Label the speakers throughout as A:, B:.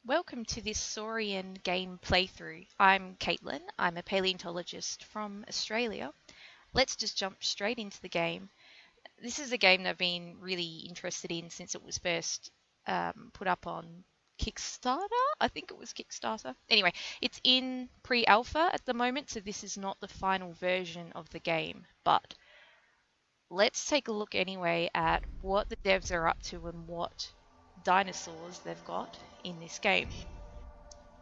A: Welcome to this Saurian game playthrough. I'm Caitlin, I'm a paleontologist from Australia. Let's just jump straight into the game. This is a game that I've been really interested in since it was first put up on Kickstarter. I think it was Kickstarter. Anyway, it's in pre-alpha at the moment, so this is not the final version of the game. But let's take a look anyway at what the devs are up to and what dinosaurs they've got in this game.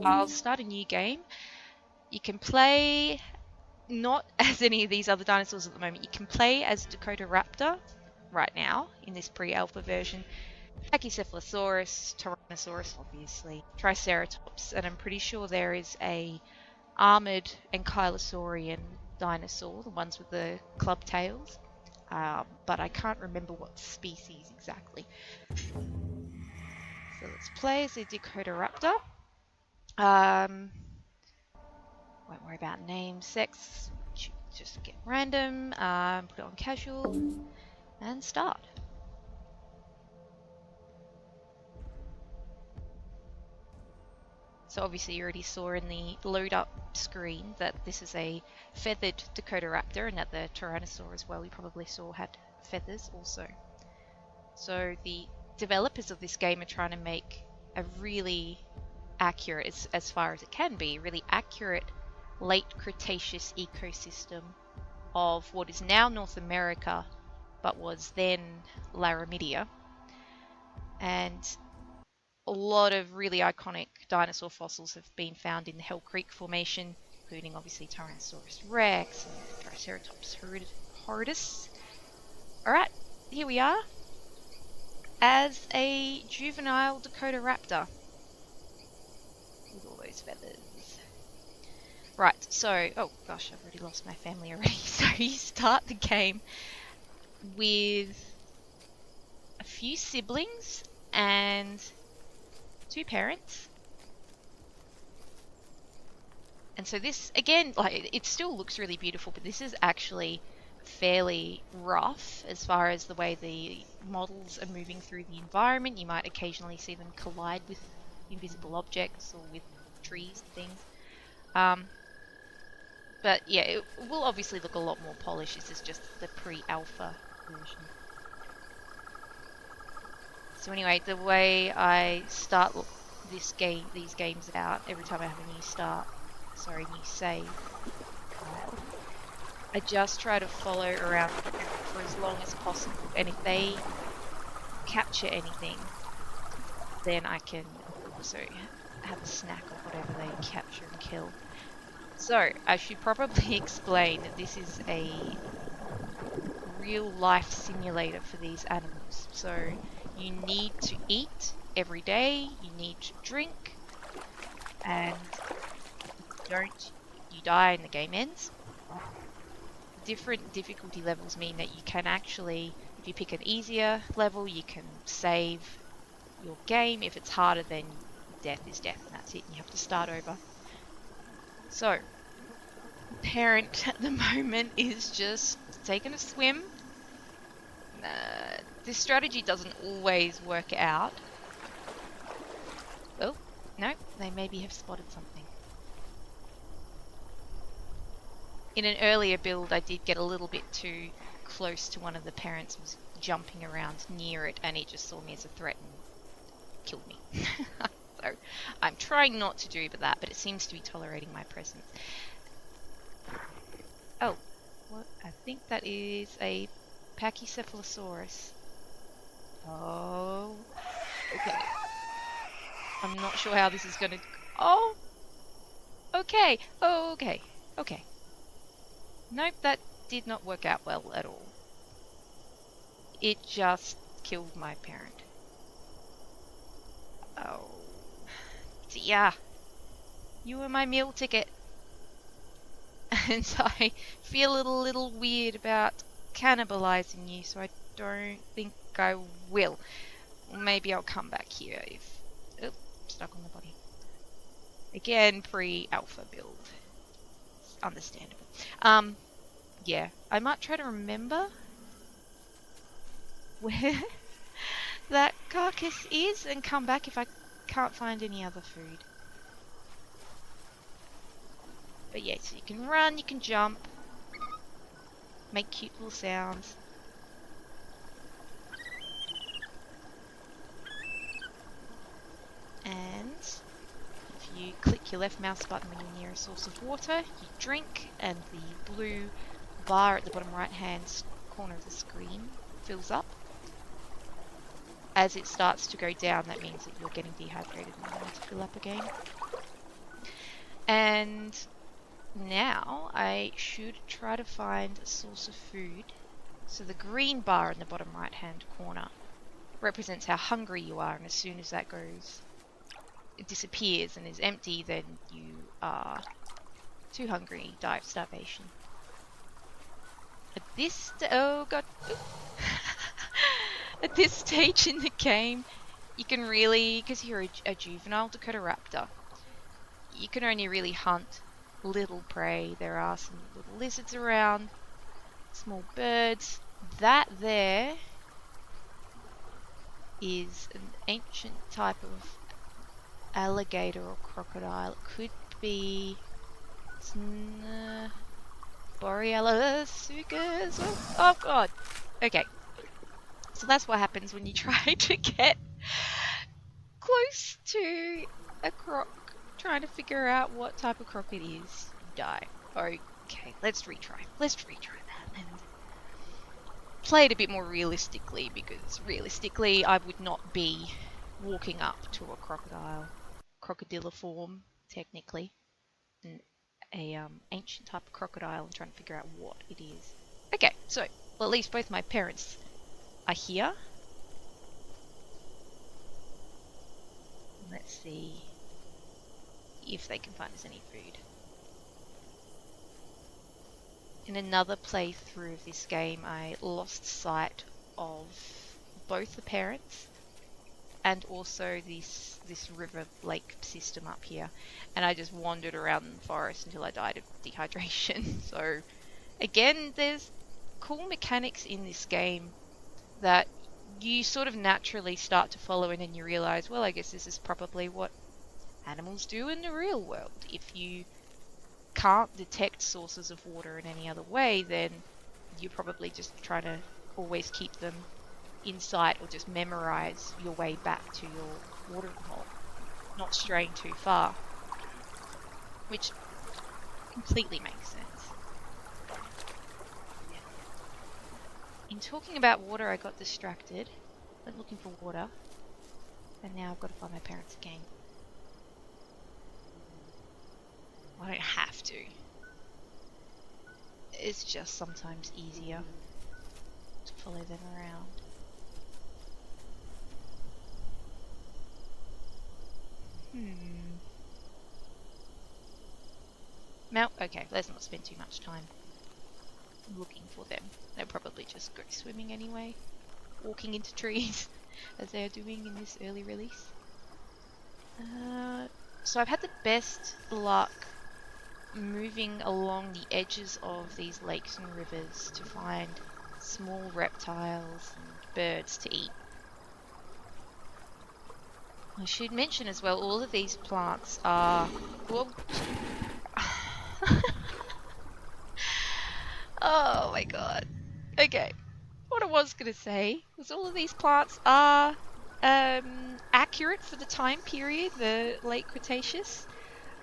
A: I'll start a new game. You can play not as any of these other dinosaurs at the moment. You can play as Dakotaraptor right now in this pre-alpha version. Pachycephalosaurus, Tyrannosaurus, obviously, Triceratops, and I'm pretty sure there is a armored ankylosaurian dinosaur, the ones with the club tails, but I can't remember what species exactly. So let's play as a Dakotaraptor. Won't worry about name, sex, just get random, put it on casual, and start. So obviously you already saw in the load up screen that this is a feathered Dakotaraptor, and that the Tyrannosaur as well, you probably saw, had feathers also. So the developers of this game are trying to make a really accurate, as far as it can be, really accurate late Cretaceous ecosystem of what is now North America, but was then Laramidia. And a lot of really iconic dinosaur fossils have been found in the Hell Creek Formation, including obviously Tyrannosaurus rex and Triceratops horridus. Alright, here we are as a juvenile Dakotaraptor with all those feathers. Right, so, oh gosh, I've already lost my family already. So you start the game with a few siblings and 2 parents. And so this, again, like, it still looks really beautiful, but this is actually fairly rough as far as the way the models are moving through the environment. You might occasionally see them collide with invisible objects or with trees and things. But yeah, it will obviously look a lot more polished. This is just the pre-alpha version. So anyway, the way I start these games out, every time I have a new save, I just try to follow around for as long as possible. And if they capture anything, then I can also have a snack of whatever they capture and kill. So, I should probably explain that this is a real life simulator for these animals. So, you need to eat every day, you need to drink, and if you don't, you die and the game ends. Different difficulty levels mean that you can actually, if you pick an easier level, you can save your game. If it's harder, then death is death, and that's it, and you have to start over. So, the parent at the moment is just taking a swim. This strategy doesn't always work out. Oh, no, they maybe have spotted something. In an earlier build, I did get a little bit too close to one of the parents, was jumping around near it, and it just saw me as a threat and killed me. So I'm trying not to do that, but it seems to be tolerating my presence. Oh, what? I think that is a Pachycephalosaurus. Oh, okay. I'm not sure how this is going to... Oh, okay. Oh, okay. Okay. Nope, that did not work out well at all. It just killed my parent. Oh. Yeah. You were my meal ticket. And I feel a little weird about cannibalizing you, so I don't think I will. Maybe I'll come back here if... Oh, stuck on the body. Again, pre-alpha build. It's understandable. Yeah, I might try to remember where that carcass is and come back if I can't find any other food. But yeah, so you can run, you can jump, make cute little sounds. And if you click your left mouse button when you're near a source of water, you drink, and the blue bar at the bottom right hand corner of the screen fills up. As it starts to go down, that means that you're getting dehydrated and you need to fill up again. And now I should try to find a source of food. So the green bar in the bottom right hand corner represents how hungry you are, and as soon as that goes, it disappears and is empty, then you are too hungry, die of starvation. At this at this stage in the game, you can really, because you're a juvenile Dakotaraptor, you can only really hunt little prey. There are some little lizards around, small birds. That there is an ancient type of alligator or crocodile. It could be Borealis. Oh god. Okay. So that's what happens when you try to get close to a croc, trying to figure out what type of croc it is. You die. Okay, let's retry. Let's retry that and play it a bit more realistically, because realistically I would not be walking up to a crocodiliform, technically, a ancient type of crocodile, and trying to figure out what it is. Okay, so well, at least both my parents are here. Let's see if they can find us any food. In another playthrough of this game, I lost sight of both the parents and also this river lake system up here, and I just wandered around the forest until I died of dehydration. So again, there's cool mechanics in this game that you sort of naturally start to follow in, and you realize, well, I guess this is probably what animals do in the real world. If you can't detect sources of water in any other way, then you're probably just trying to always keep them in sight, or just memorize your way back to your watering hole, not straying too far, which completely makes sense. In talking about water, I got distracted. Went looking for water, and now I've got to find my parents again. I don't have to. It's just sometimes easier to follow them around. Now, okay, let's not spend too much time looking for them. They'll probably just go swimming anyway, walking into trees, as they are doing in this early release. So I've had the best luck moving along the edges of these lakes and rivers to find small reptiles and birds to eat. I should mention as well, all of these plants are... Well, oh my god. Okay. What I was going to say was all of these plants are accurate for the time period, the late Cretaceous.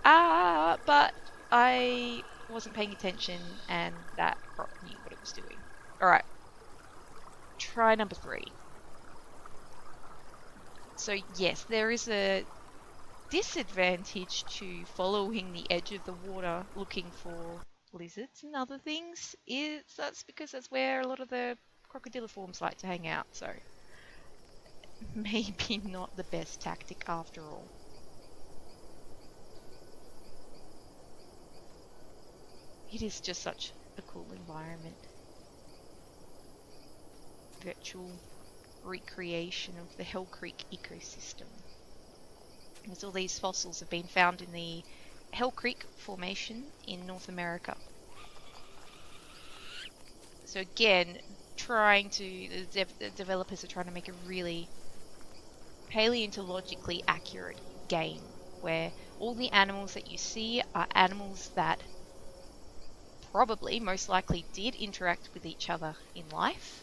A: But I wasn't paying attention, and that croc knew what it was doing. Alright. Try number 3. So yes, there is a disadvantage to following the edge of the water looking for lizards and other things. That's because that's where a lot of the crocodiliforms like to hang out, so maybe not the best tactic after all. It is just such a cool environment. Virtual recreation of the Hell Creek ecosystem. As all these fossils have been found in the Hell Creek Formation in North America. So again, the developers are trying to make a really paleontologically accurate game where all the animals that you see are animals that probably, most likely, did interact with each other in life.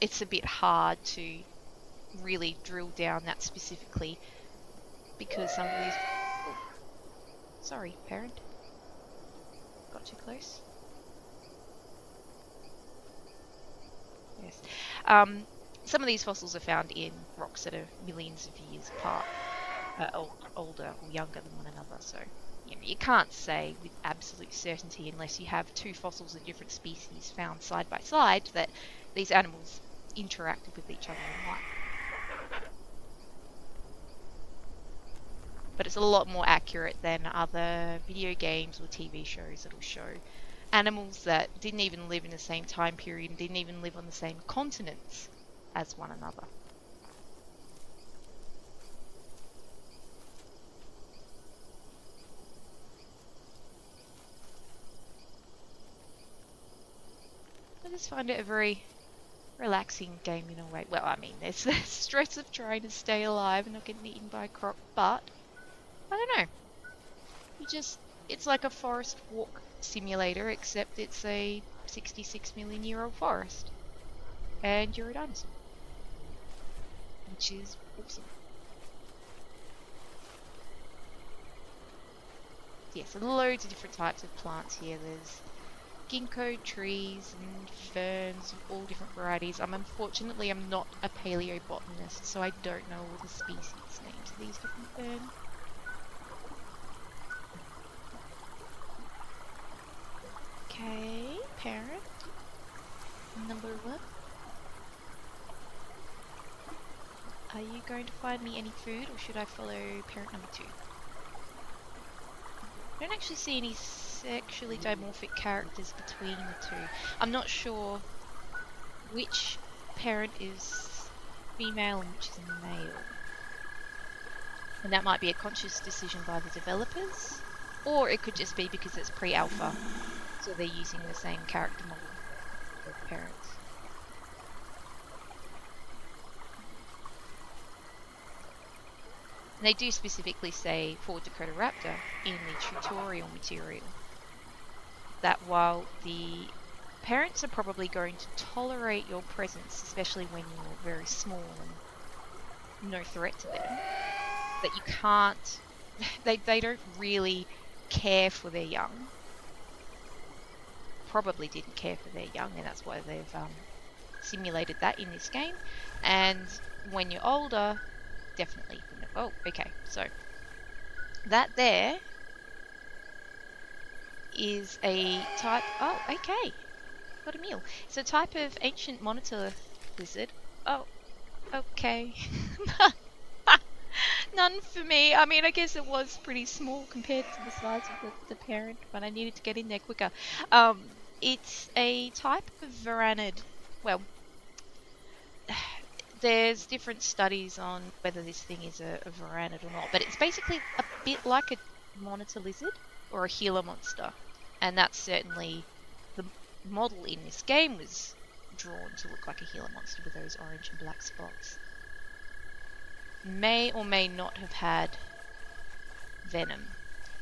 A: It's a bit hard to really drill down that specifically because some of these... Oh, sorry, parent. Got too close. Yes. Some of these fossils are found in rocks that are millions of years apart, older or younger than one another. So you can't say with absolute certainty, unless you have two fossils of different species found side by side, that these animals interacted with each other in life. But it's a lot more accurate than other video games or TV shows that'll show animals that didn't even live in the same time period and didn't even live on the same continents as one another. I just find it a very relaxing game in a way. Well, I mean, there's the stress of trying to stay alive and not getting eaten by a croc, but I don't know. It's like a forest walk simulator, except it's a 66 million year old forest. And you're a dinosaur. Which is awesome. Yes, and loads of different types of plants here. There's ginkgo trees and ferns of all different varieties. Unfortunately, I'm not a paleobotanist, so I don't know all the species names of these different ferns. Okay, parent number 1. Are you going to find me any food, or should I follow parent number 2? I don't actually see any sexually dimorphic characters between the two. I'm not sure which parent is female and which is male. And that might be a conscious decision by the developers, or it could just be because it's pre-alpha, so they're using the same character model for parents. And they do specifically say for Dakotaraptor in the tutorial material that while the parents are probably going to tolerate your presence, especially when you're very small and no threat to them, that you can't, they don't really care for their young. Probably didn't care for their young, and that's why they've simulated that in this game. And when you're older, definitely. Oh, okay. So that there is a type. Oh, okay. Got a meal. It's a type of ancient monitor lizard. Oh, okay. None for me. I mean, I guess it was pretty small compared to the size of the parent, but I needed to get in there quicker. It's a type of varanid. Well, there's different studies on whether this thing is a varanid or not, but it's basically a bit like a monitor lizard or a Gila monster, and that's certainly the model in this game was drawn to look like a Gila monster with those orange and black spots. May or may not have had venom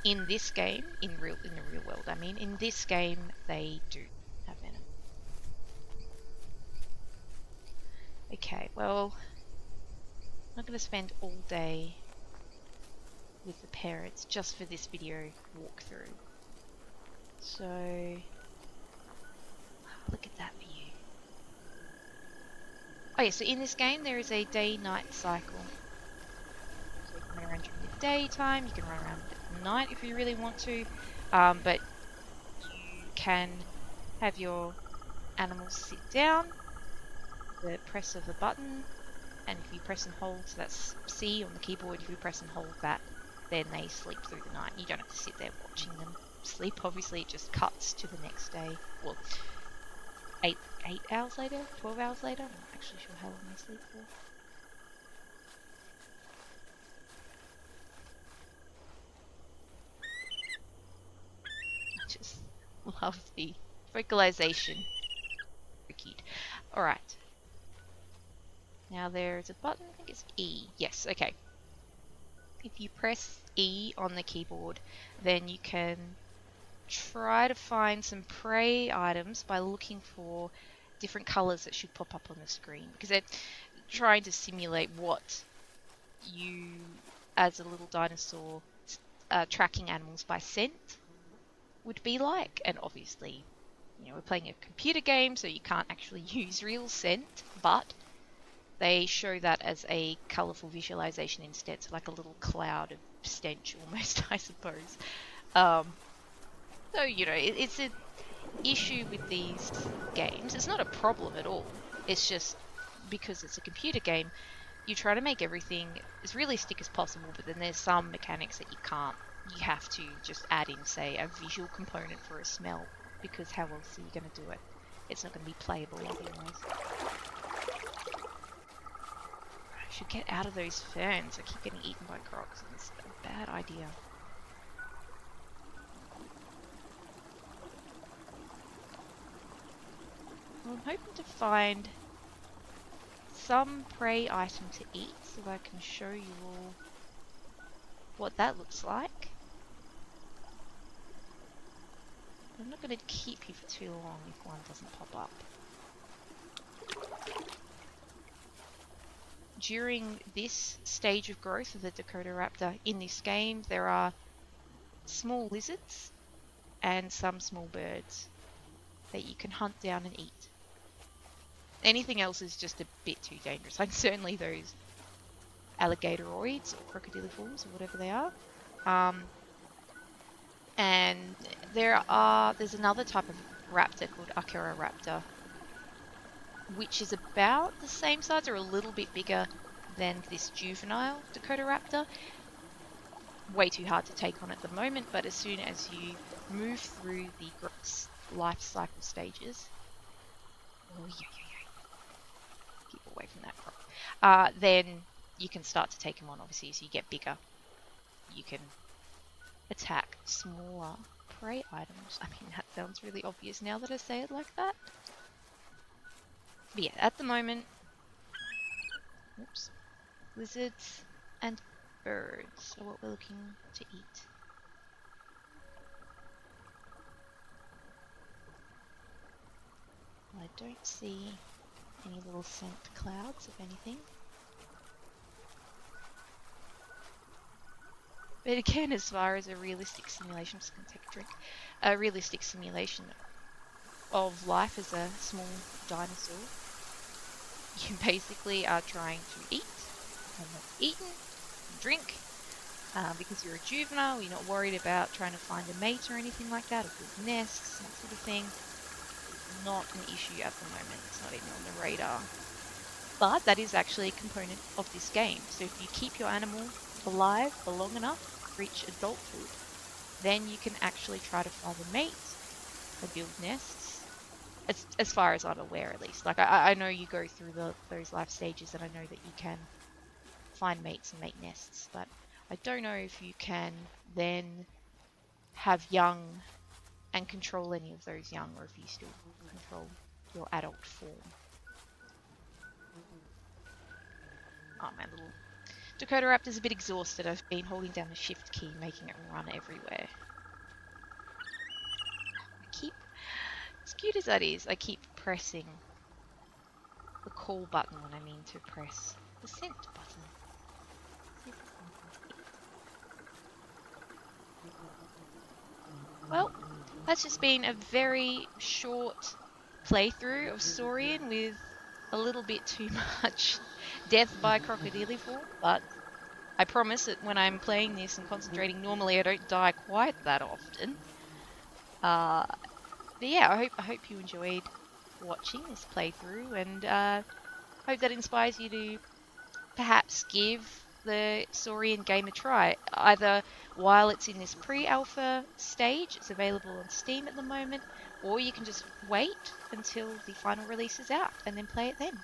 A: in this game. In the real world, I mean, in this game they do have venom. Okay, well, I'm not going to spend all day with the parents just for this video walkthrough. So, look at that view. Oh yeah, so in this game there is a day-night cycle. So you can run around during the daytime, you can run around at night if you really want to, but you can have your animals sit down, the press of a button, and if you press and hold, so that's C on the keyboard, if you press and hold that, then they sleep through the night. You don't have to sit there watching them sleep, obviously. It just cuts to the next day. Well, 8 hours later, 12 hours later, I'm not actually sure how long they sleep for. I just love the vocalization. Alright. Now there's a button, I think it's E. Yes, okay. If you press E on the keyboard, then you can try to find some prey items by looking for different colors that should pop up on the screen, because they're trying to simulate what you, as a little dinosaur, tracking animals by scent would be like. And obviously, we're playing a computer game, so you can't actually use real scent, but they show that as a colourful visualization instead, so like a little cloud of stench almost, I suppose. So, it's an issue with these games. It's not a problem at all. It's just because it's a computer game, you try to make everything as realistic as possible, but then there's some mechanics that you can't. You have to just add in, say, a visual component for a smell, because how else are you going to do it? It's not going to be playable otherwise. I should get out of those ferns. I keep getting eaten by crocs. It's a bad idea. Well, I'm hoping to find some prey item to eat so I can show you all what that looks like. I'm not going to keep you for too long if one doesn't pop up. During this stage of growth of the Dakotaraptor in this game, there are small lizards and some small birds that you can hunt down and eat. Anything else is just a bit too dangerous, like certainly those alligatoroids or crocodiliforms or whatever they are. And there's another type of raptor called Dakotaraptor, which is about the same size or a little bit bigger than this juvenile Dakotaraptor. Way too hard to take on at the moment, but as soon as you move through the life cycle stages, keep away from that croc, then you can start to take them on. Obviously, as you get bigger, you can attack smaller prey items. I mean, that sounds really obvious now that I say it like that. But yeah, at the moment, lizards and birds are what we're looking to eat. I don't see any little scent clouds of anything. But again, as far as a realistic simulation, I'm just going to take a drink. A realistic simulation of life as a small dinosaur, you basically are trying to eat and not eaten, and drink, because you're a juvenile. You're not worried about trying to find a mate or anything like that, or build nests, that sort of thing. Not an issue at the moment. It's not even on the radar. But that is actually a component of this game. So if you keep your animal alive for long enough to reach adulthood, then you can actually try to find a mate or build nests. As far as I'm aware, at least. Like, I know you go through those life stages, and I know that you can find mates and make nests, but I don't know if you can then have young and control any of those young, or if you still control your adult form. Oh man, little Dakotaraptor's a bit exhausted. I've been holding down the shift key, making it run everywhere. As cute as that is, I keep pressing the call button when I mean to press the scent button. Well, that's just been a very short playthrough of Saurian with a little bit too much death by crocodiliform, but I promise that when I'm playing this and concentrating normally, I don't die quite that often. But yeah, I hope you enjoyed watching this playthrough, and hope that inspires you to perhaps give the Saurian game a try, either while it's in this pre-alpha stage. It's available on Steam at the moment, or you can just wait until the final release is out and then play it then.